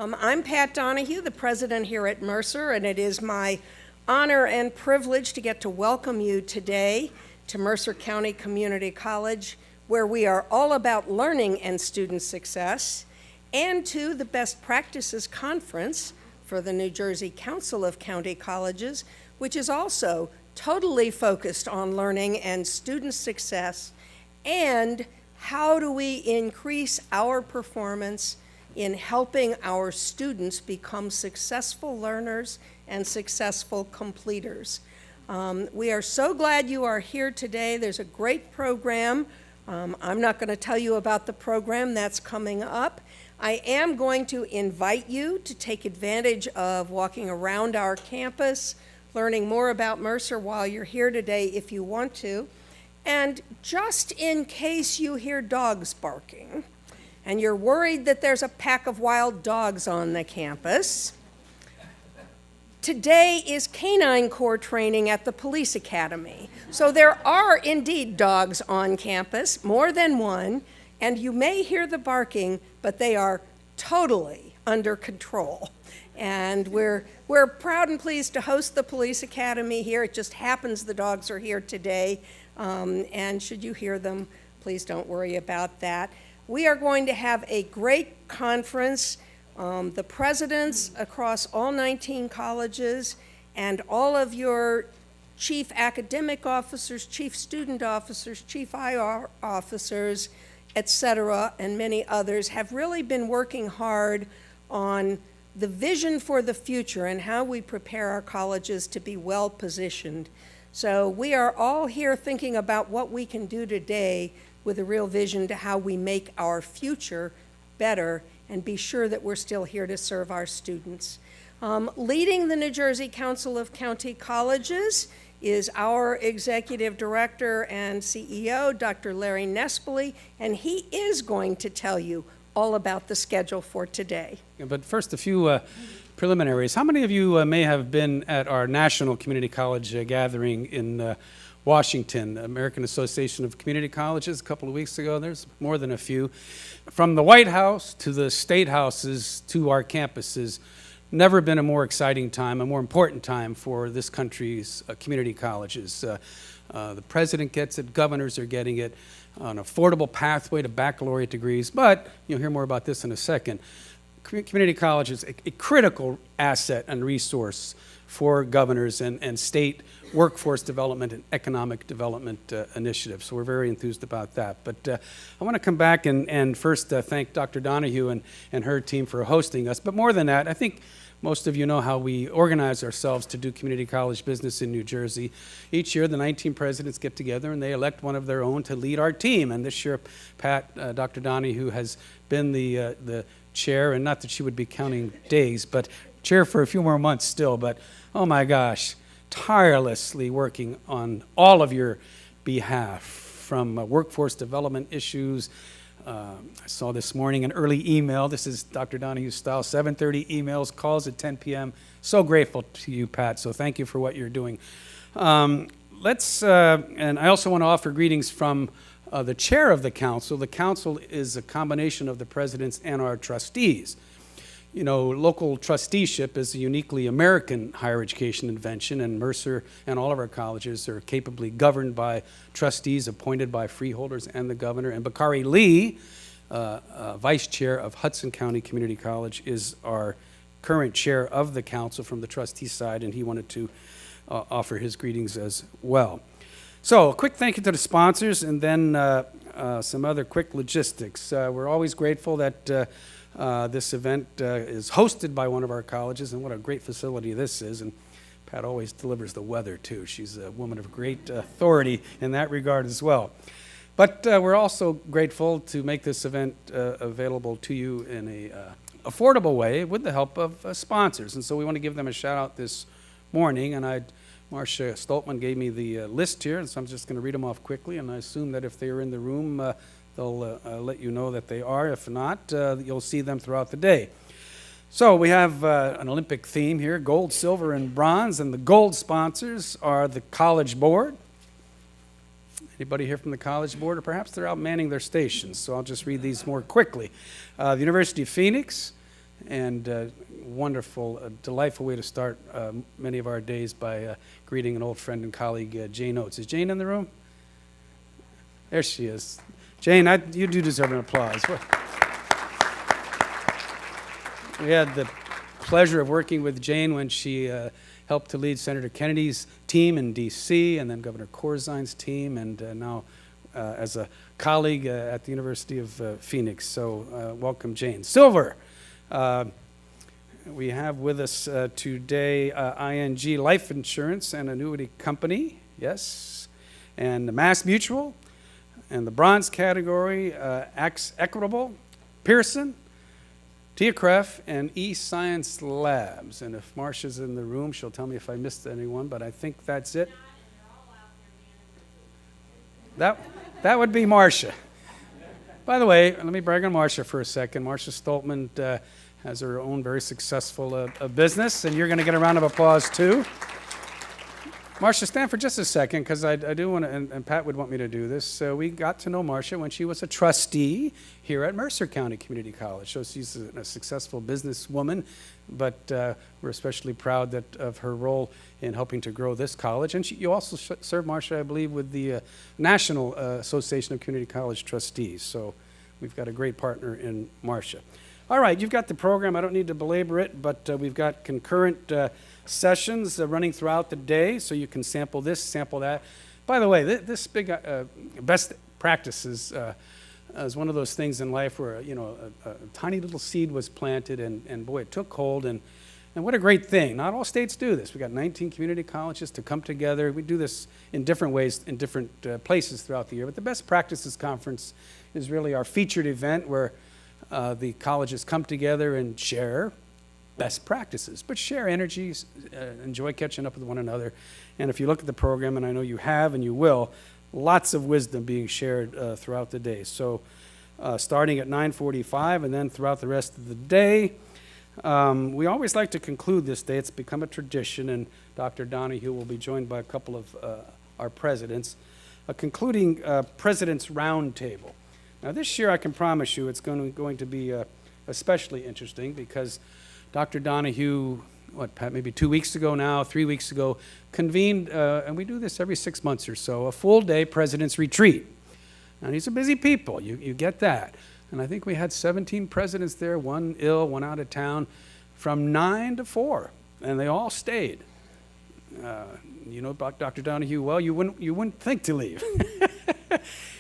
I'm Pat Donahue, the president here at Mercer, and it is my honor and privilege to get to welcome you today to Mercer County Community College, where we are all about learning and student success, and to the Best Practices Conference for the New Jersey Council of County Colleges, which is also totally focused on learning and student success, and how do we increase our performance in helping our students become successful learners and successful completers. We are so glad you are here today. There's a great program. I'm not going to tell you about the program that's coming up. I am going to invite you to take advantage of walking around our campus, learning more about Mercer while you're here today if you want to. And just in case you hear dogs barking, and you're worried that there's a pack of wild dogs on the campus, today is Canine Corps training at the Police Academy. So there are indeed dogs on campus, more than one, and you may hear the barking, but they are totally under control. And we're proud and pleased to host the Police Academy here. It just happens the dogs are here today, and should you hear them, please don't worry about that. We are going to have a great conference. The presidents across all 19 colleges and all of your chief academic officers, chief student officers, chief IR officers, et cetera, and many others have really been working hard on the vision for the future and how we prepare our colleges to be well positioned. So we are all here thinking about what we can do today with a real vision to how we make our future better and be sure that we're still here to serve our students. Leading the New Jersey Council of County Colleges is our executive director and CEO, Dr. Larry Nespoli, and he is going to tell you all about the schedule for today. But first, a few preliminaries. How many of you may have been at our National Community College gathering in Washington, American Association of Community Colleges, a couple of weeks ago? There's more than a few. From the White House to the State Houses to our campuses, never been a more exciting time, a more important time for this country's community colleges. The president gets it, governors are getting it, an affordable pathway to baccalaureate degrees, but you'll hear more about this in a second. Community college is a critical asset and resource for governors and state workforce development and economic development initiatives. So we're very enthused about that. But I want to come back and first thank Dr. Donahue and her team for hosting us. But more than that, I think most of you know how we organize ourselves to do community college business in New Jersey. Each year, the 19 presidents get together and they elect one of their own to lead our team. And this year, Dr. Donahue has been the chair, and not that she would be counting days, but chair for a few more months still. But oh my gosh, tirelessly working on all of your behalf, from workforce development issues. I saw this morning an early email. This is Dr. Donahue's style, 7:30 emails, calls at 10 p.m. So grateful to you, Pat. So thank you for what you're doing. And I also want to offer greetings from the chair of the council. The council is a combination of the presidents and our trustees. You know, local trusteeship is a uniquely American higher education invention, and Mercer and all of our colleges are capably governed by trustees appointed by freeholders and the governor. And Bakari Lee, vice chair of Hudson County Community College, is our current chair of the council from the trustee side, and he wanted to offer his greetings as well. So a quick thank you to the sponsors, and then some other quick logistics. We're always grateful that this event is hosted by one of our colleges, and what a great facility this is. And Pat always delivers the weather, too. She's a woman of great authority in that regard as well. But we're also grateful to make this event available to you in a affordable way with the help of sponsors. And so we want to give them a shout out this morning. And Marcia Stoltman gave me the list here, and so I'm just going to read them off quickly. And I assume that if they are in the room, they'll let you know that they are. If not, you'll see them throughout the day. So we have an Olympic theme here, gold, silver, and bronze. And the gold sponsors are the College Board. Anybody here from the College Board? Or perhaps they're out manning their stations, so I'll just read these more quickly. The University of Phoenix, and wonderful, delightful way to start many of our days by greeting an old friend and colleague, Jane Oates. Is Jane in the room? There she is. Jane, you do deserve an applause. We had the pleasure of working with Jane when she helped to lead Senator Kennedy's team in D.C. and then Governor Corzine's team, and now as a colleague at the University of Phoenix. So welcome, Jane. Silver, we have with us today ING Life Insurance and Annuity Company, yes, and the Mass Mutual, and the bronze category, Equitable, Pearson, TAACCCT, and eScience Labs. And if Marcia's in the room, she'll tell me if I missed anyone, but I think that's it. That would be Marcia. By the way, let me brag on Marcia for a second. Marcia Stoltman has her own very successful business, and you're going to get a round of applause too. Marcia, stand for just a second, because I do want to, and Pat would want me to do this. We got to know Marcia when she was a trustee here at Mercer County Community College. So she's a successful businesswoman, but we're especially proud of her role in helping to grow this college. And you also serve, Marcia, I believe, with the National Association of Community College Trustees. So we've got a great partner in Marcia. All right, you've got the program. I don't need to belabor it, but we've got concurrent sessions running throughout the day, so you can sample this, sample that. By the way, this big best practices is one of those things in life where a tiny little seed was planted, and boy, it took hold, and what a great thing. Not all states do this. We've got 19 community colleges to come together. We do this in different ways in different places throughout the year, but the Best Practices Conference is really our featured event where the colleges come together and share best practices, but share energies, enjoy catching up with one another. And if you look at the program, and I know you have and you will, lots of wisdom being shared throughout the day. So starting at 9:45 and then throughout the rest of the day, we always like to conclude this day. It's become a tradition, and Dr. Donahue will be joined by a couple of our presidents, a concluding President's Roundtable. Now this year, I can promise you it's going to be especially interesting because Dr. Donahue, Pat, maybe 2 weeks ago now, 3 weeks ago, convened, and we do this every 6 months or so, a full-day President's Retreat. And these are busy people, you get that. And I think we had 17 presidents there, one ill, one out of town, from 9 to 4, and they all stayed. You know about Dr. Donahue well, you wouldn't think to leave.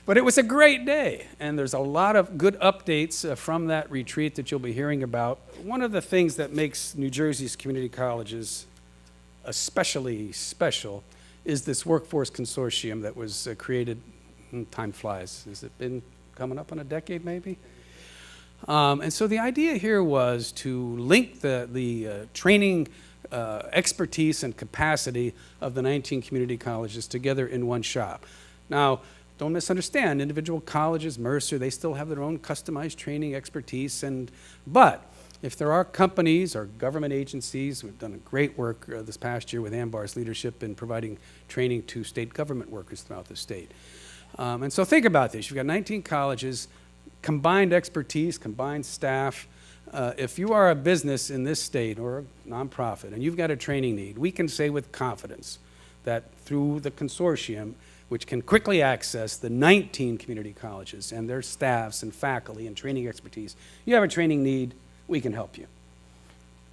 But it was a great day, and there's a lot of good updates from that retreat that you'll be hearing about. One of the things that makes New Jersey's community colleges especially special is this workforce consortium that was created, time flies, has it been coming up on a decade maybe? And so the idea here was to link the training expertise and capacity of the 19 community colleges together in one shop. Now, don't misunderstand, individual colleges, Mercer, they still have their own customized training expertise, but if there are companies or government agencies, we've done a great work this past year with Ambar's leadership in providing training to state government workers throughout the state. And so think about this, you've got 19 colleges, combined expertise, combined staff. If you are a business in this state or a nonprofit and you've got a training need, we can say with confidence that through the consortium, which can quickly access the 19 community colleges and their staffs and faculty and training expertise, you have a training need, we can help you.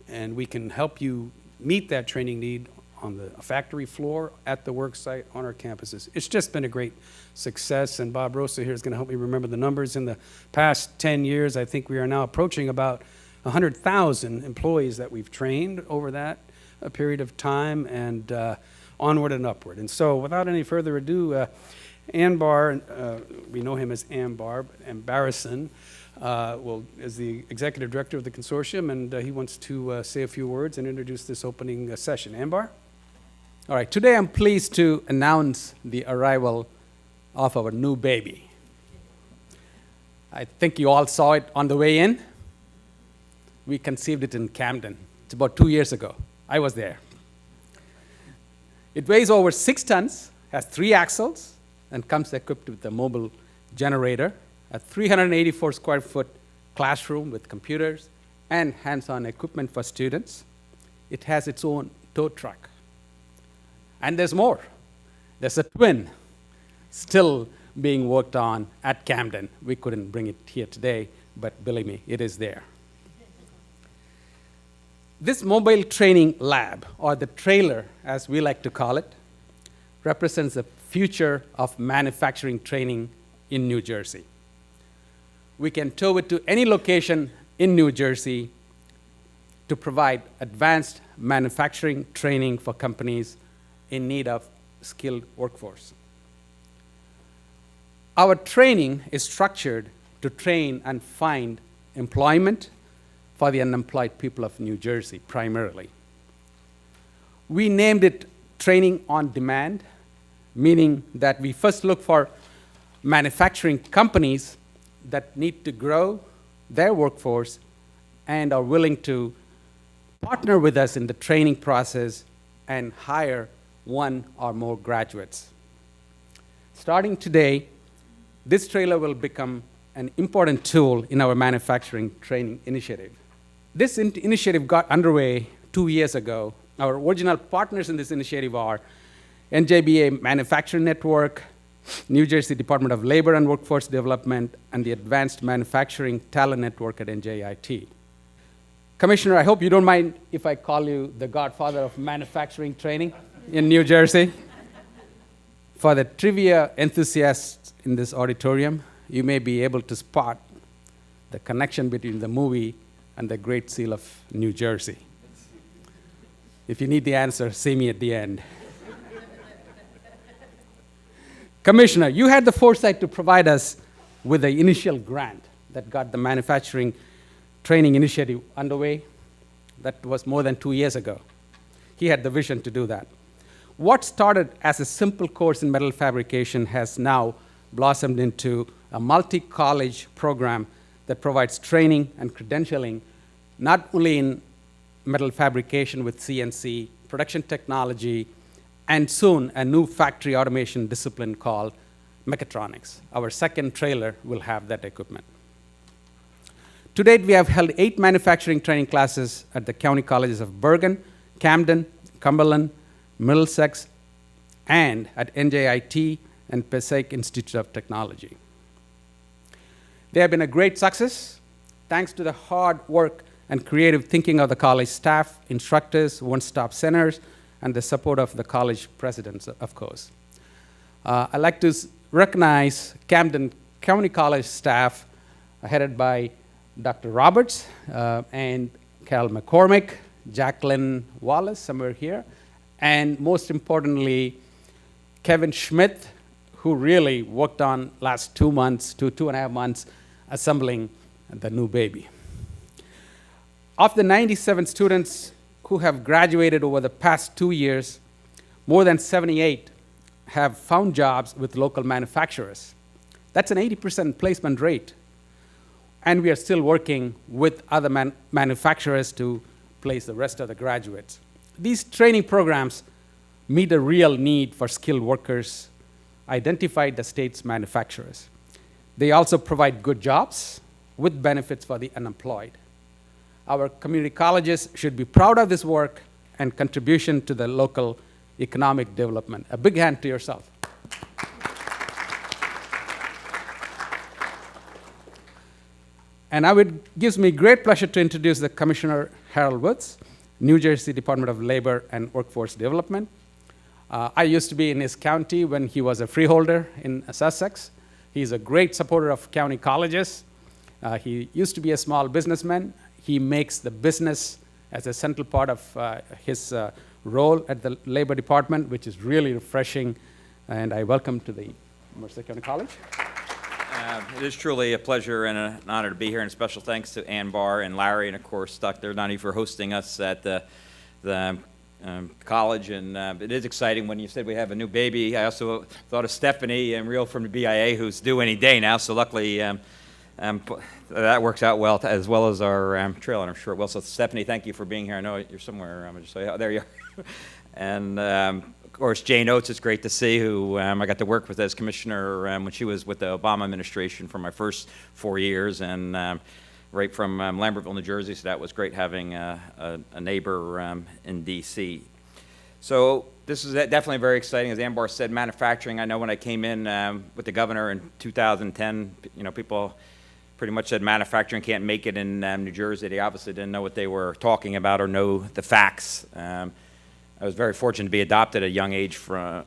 And we can help you meet that training need on the factory floor, at the work site, on our campuses. It's just been a great success, and Bob Rosa here is going to help me remember the numbers. In the past 10 years, I think we are now approaching about 100,000 employees that we've trained over that period of time, and onward and upward. And so without any further ado, Ambar, we know him as Ambar, Ambarison, is the executive director of the consortium, and he wants to say a few words and introduce this opening session. Ambar? All right, today I'm pleased to announce the arrival of our new baby. I think you all saw it on the way in. We conceived it in Camden. It's about 2 years ago. I was there. It weighs over 6 tons, has 3 axles, and comes equipped with a mobile generator, a 384 square foot classroom with computers, and hands-on equipment for students. It has its own tow truck. And there's more. There's a twin still being worked on at Camden. We couldn't bring it here today, but believe me, it is there. This mobile training lab, or the trailer as we like to call it, represents the future of manufacturing training in New Jersey. We can tow it to any location in New Jersey to provide advanced manufacturing training for companies in need of skilled workforce. Our training is structured to train and find employment for the unemployed people of New Jersey, primarily. We named it Training on Demand, meaning that we first look for manufacturing companies that need to grow their workforce and are willing to partner with us in the training process and hire one or more graduates. Starting today, this trailer will become an important tool in our manufacturing training initiative. This initiative got underway 2 years ago. Our original partners in this initiative are NJBA Manufacturing Network, New Jersey Department of Labor and Workforce Development, and the Advanced Manufacturing Talent Network at NJIT. Commissioner, I hope you don't mind if I call you the godfather of manufacturing training in New Jersey. For the trivia enthusiasts in this auditorium, you may be able to spot the connection between the movie and the Great Seal of New Jersey. If you need the answer, see me at the end. Commissioner, you had the foresight to provide us with the initial grant that got the manufacturing training initiative underway. That was more than 2 years ago. He had the vision to do that. What started as a simple course in metal fabrication has now blossomed into a multi-college program that provides training and credentialing, not only in metal fabrication with CNC, production technology, and soon a new factory automation discipline called mechatronics. Our second trailer will have that equipment. To date, we have held 8 manufacturing training classes at the county colleges of Bergen, Camden, Cumberland, Middlesex, and at NJIT and Passaic Institute of Technology. They have been a great success thanks to the hard work and creative thinking of the college staff, instructors, one-stop centers, and the support of the college presidents, of course. I'd like to recognize Camden County College staff headed by Dr. Roberts and Carol McCormick, Jacqueline Wallace, somewhere here, and most importantly, Kevin Schmidt, who really worked on last 2 months, 2.5 months, assembling the new baby. Of the 97 students who have graduated over the past 2 years, more than 78 have found jobs with local manufacturers. That's an 80% placement rate. And we are still working with other manufacturers to place the rest of the graduates. These training programs meet a real need for skilled workers, identify the state's manufacturers. They also provide good jobs with benefits for the unemployed. Our community colleges should be proud of this work and contribution to the local economic development. A big hand to yourself. And it gives me great pleasure to introduce the Commissioner Harold Woods, New Jersey Department of Labor and Workforce Development. I used to be in his county when he was a freeholder in Sussex. He's a great supporter of county colleges. He used to be a small businessman. He makes the business as a central part of his role at the Labor Department, which is really refreshing. And I welcome to the Mercer County College. It is truly a pleasure and an honor to be here, and special thanks to Ann Barr and Larry, and of course Dr. Donnie for hosting us at the college. And it is exciting when you said we have a new baby. I also thought of Stephanie and Real from the BIA, who's due any day now. So luckily that works out well, as well as our trailer, and I'm sure it will. So Stephanie, thank you for being here. I know you're somewhere. I'm just there you are. And of course, Jane Oates, it's great to see, who I got to work with as commissioner when she was with the Obama administration for my first 4 years, and right from Lambertville, New Jersey, so that was great having a neighbor in D.C. So this is definitely very exciting. As Ambar said, manufacturing, I know when I came in with the governor in 2010, people pretty much said manufacturing can't make it in New Jersey. They obviously didn't know what they were talking about or know the facts. I was very fortunate to be adopted at a young age by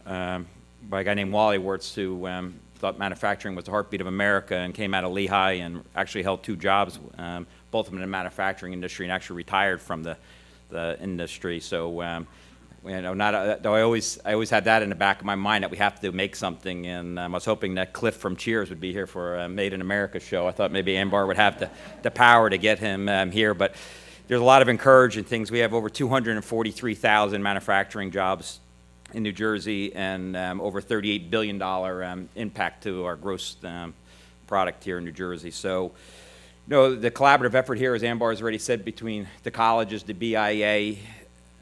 a guy named Wally Wirtz, who thought manufacturing was the heartbeat of America and came out of Lehigh and actually held 2 jobs, both of them in the manufacturing industry, and actually retired from the industry. So, I always had that in the back of my mind that we have to make something, and I was hoping that Cliff from Cheers would be here for a Made in America show. I thought maybe Ambar would have the power to get him here, but there's a lot of encouraging things. We have over 243,000 manufacturing jobs in New Jersey, and over $38 billion impact to our gross product here in New Jersey. So, the collaborative effort here, as Ambar has already said, between the colleges, the BIA,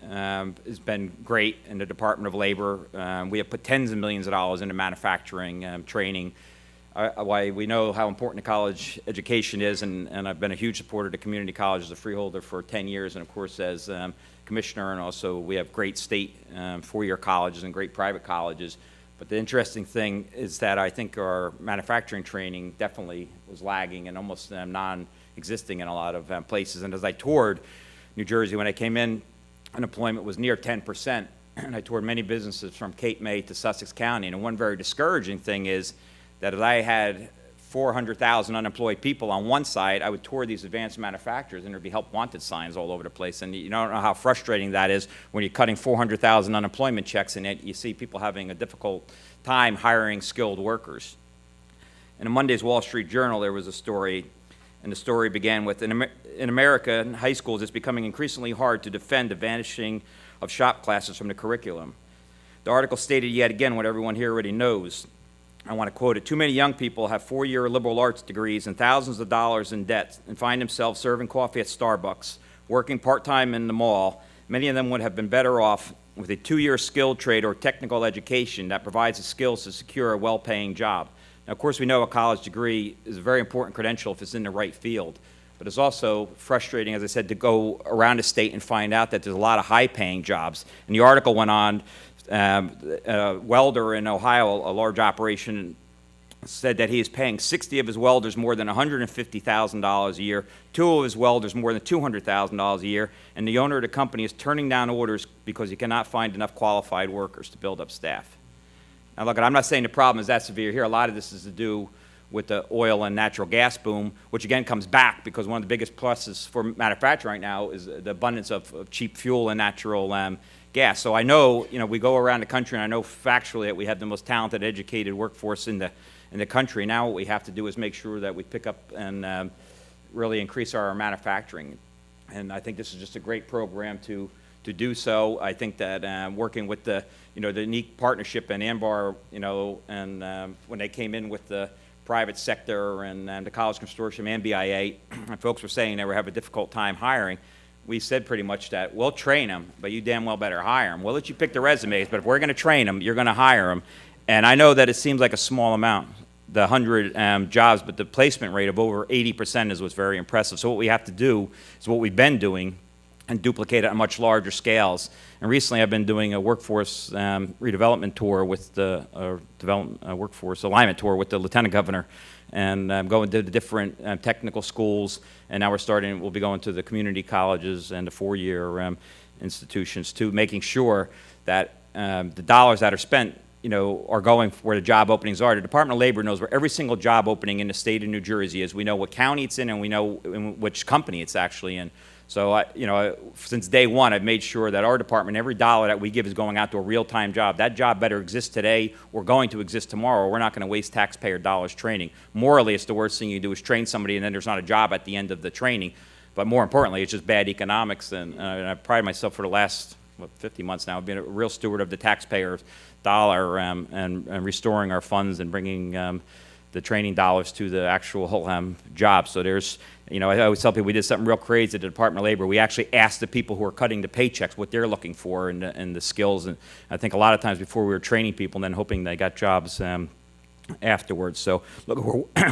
has been great in the Department of Labor. We have put tens of millions of dollars into manufacturing training. Why we know how important the college education is, and I've been a huge supporter of the community college as a freeholder for 10 years, and of course as commissioner, and also we have great state 4-year colleges and great private colleges. But the interesting thing is that I think our manufacturing training definitely was lagging and almost non-existing in a lot of places. And as I toured New Jersey when I came in, unemployment was near 10%, and I toured many businesses from Cape May to Sussex County. And one very discouraging thing is that as I had 400,000 unemployed people on one side, I would tour these advanced manufacturers, and there'd be help wanted signs all over the place. And you don't know how frustrating that is when you're cutting 400,000 unemployment checks, and yet you see people having a difficult time hiring skilled workers. In a Monday's Wall Street Journal, there was a story, and the story began with, in America, in high schools, it's becoming increasingly hard to defend the vanishing of shop classes from the curriculum. The article stated yet again what everyone here already knows. I want to quote it. Too many young people have 4-year liberal arts degrees and thousands of dollars in debt and find themselves serving coffee at Starbucks, working part-time in the mall. Many of them would have been better off with a 2-year skilled trade or technical education that provides the skills to secure a well-paying job. Now, of course, we know a college degree is a very important credential if it's in the right field, but it's also frustrating, as I said, to go around the state and find out that there's a lot of high-paying jobs. And the article went on, a welder in Ohio, a large operation, said that he is paying 60 of his welders more than $150,000 a year, 2 of his welders more than $200,000 a year, and the owner of the company is turning down orders because he cannot find enough qualified workers to build up staff. Now, look, I'm not saying the problem is that severe here. A lot of this is to do with the oil and natural gas boom, which again comes back because one of the biggest pluses for manufacturing right now is the abundance of cheap fuel and natural gas. So I know, we go around the country, and I know factually that we have the most talented, educated workforce in the country. Now what we have to do is make sure that we pick up and really increase our manufacturing. And I think this is just a great program to do so. I think that working with the unique partnership and Ambar, and when they came in with the private sector and the College Consortium and BIA, and folks were saying they were having a difficult time hiring, we said pretty much that we'll train them, but you damn well better hire them. We'll let you pick the resumes, but if we're going to train them, you're going to hire them. And I know that it seems like a small amount, the 100 jobs, but the placement rate of over 80% is what's very impressive. So what we have to do is what we've been doing and duplicate it on much larger scales. And recently I've been doing a workforce redevelopment tour with the workforce alignment tour with the Lieutenant Governor, and going to the different technical schools, and now we'll be going to the community colleges and the 4-year institutions too, making sure that the dollars that are spent are going where the job openings are. The Department of Labor knows where every single job opening in the state of New Jersey is. We know what county it's in, and we know in which company it's actually in. So, since day one, I've made sure that our department, every dollar that we give is going out to a real-time job. That job better exist today or going to exist tomorrow. We're not going to waste taxpayer dollars training. Morally, it's the worst thing you do is train somebody and then there's not a job at the end of the training. But more importantly, it's just bad economics. And I pride myself for the last 50 months now of being a real steward of the taxpayer dollar and restoring our funds and bringing the training dollars to the actual job. So there's, I always tell people we did something real crazy at the Department of Labor. We actually asked the people who are cutting the paychecks what they're looking for and the skills. And I think a lot of times before we were training people and then hoping they got jobs afterwards. So look,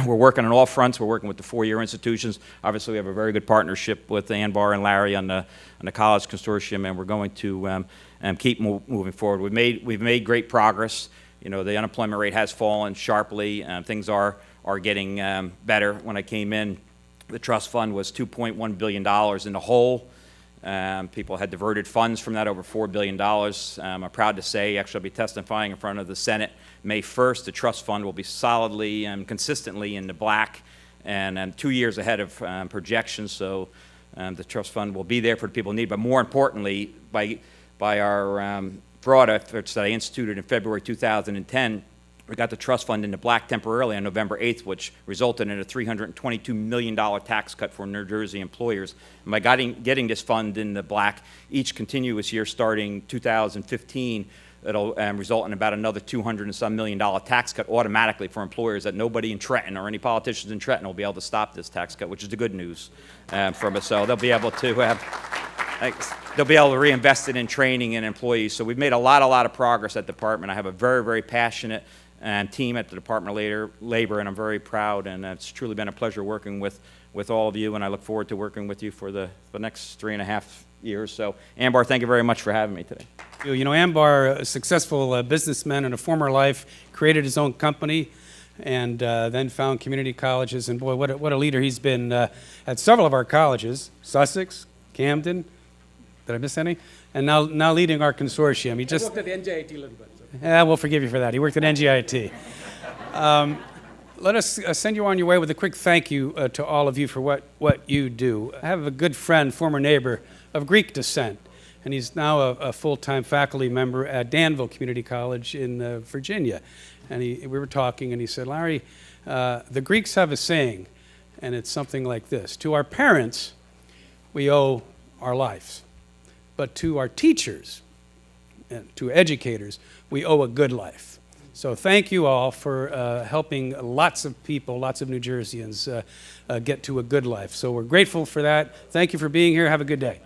we're working on all fronts. We're working with the four-year institutions. Obviously, we have a very good partnership with Anbar and Larry on the college consortium, and we're going to keep moving forward. We've made great progress. You know, the unemployment rate has fallen sharply. Things are getting better. When I came in, the trust fund was $2.1 billion in the hole. People had diverted funds from that, over $4 billion. I'm proud to say, actually, I'll be testifying in front of the Senate May 1st. The trust fund will be solidly and consistently in the black and 2 years ahead of projections. So the trust fund will be there for the people in need. But more importantly, by our broad efforts that I instituted in February 2010, we got the trust fund into black temporarily on November 8th, which resulted in a $322 million tax cut for New Jersey employers. And by getting this fund in the black, each continuous year starting 2015, it'll result in about another $200 and some million tax cut automatically for employers that nobody in Trenton or any politicians in Trenton will be able to stop this tax cut, which is the good news from us. So they'll be able to reinvest it in training and employees. So we've made a lot of progress at the department. I have a very, very passionate team at the Department of Labor, and I'm very proud, and it's truly been a pleasure working with all of you, and I look forward to working with you for the next 3.5 years. So, Anbar, thank you very much for having me today. You know, Anbar, a successful businessman in a former life, created his own company and then found community colleges. And boy, what a leader he's been at several of our colleges, Sussex, Camden. Did I miss any? And now leading our consortium. He just I worked at the NJIT a little bit. So. Yeah, we'll forgive you for that. He worked at NJIT. Let us send you on your way with a quick thank you to all of you for what you do. I have a good friend, former neighbor of Greek descent, and he's now a full-time faculty member at Danville Community College in Virginia. And we were talking, and he said, Larry, the Greeks have a saying, and it's something like this: to our parents, we owe our lives, but to our teachers and to educators, we owe a good life. So thank you all for helping lots of people, lots of New Jerseyans get to a good life. So we're grateful for that. Thank you for being here. Have a good day.